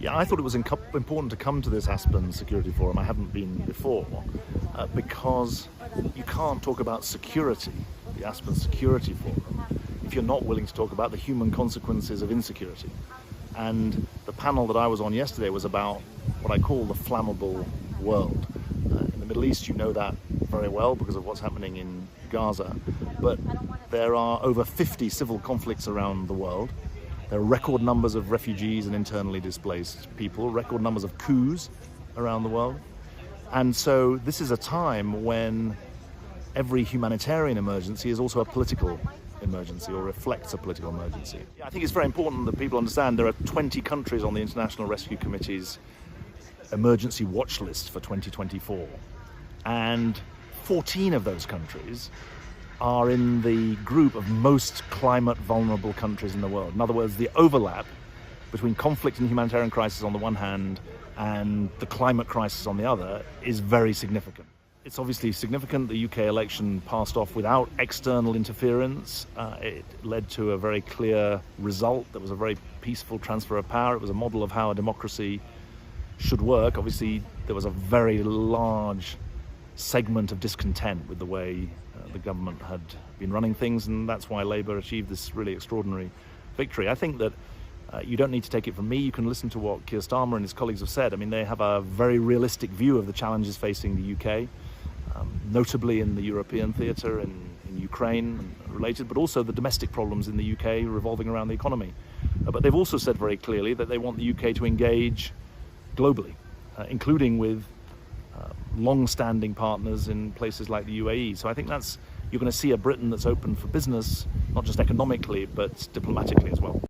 Yeah, I thought it was important to come to this Aspen Security Forum. I hadn't been before because you can't talk about security, the Aspen Security Forum, if you're not willing to talk about the human consequences of insecurity. And the panel that I was on yesterday was about what I call the flammable world. In the Middle East, you know that very well because of what's happening in Gaza, but there are over 50 civil conflicts around the world. There are record numbers of refugees and internally displaced people, record numbers of coups around the world. And so this is a time when every humanitarian emergency is also a political emergency or reflects a political emergency. I think it's very important that people understand there are 20 countries on the International Rescue Committee's emergency watch list for 2024. And 14 of those countries are in the group of most climate vulnerable countries in the world. In other words, the overlap between conflict and humanitarian crisis on the one hand and the climate crisis on the other is very significant. It's obviously significant the UK election passed off without external interference. It led to a very clear result. There was a very peaceful transfer of power. It was a model of how a democracy should work. Obviously, there was a very large segment of discontent with the way the government had been running things, and that's why Labour achieved this really extraordinary victory. I think that you don't need to take it from me. You can listen to what Keir Starmer and his colleagues have said. I mean, they have a very realistic view of the challenges facing the UK, notably in the European theatre, in Ukraine related, but also the domestic problems in the UK revolving around the economy. But they've also said very clearly that they want the UK to engage globally, including with long-standing partners in places like the UAE. So I think you're going to see a Britain that's open for business, not just economically, but diplomatically as well.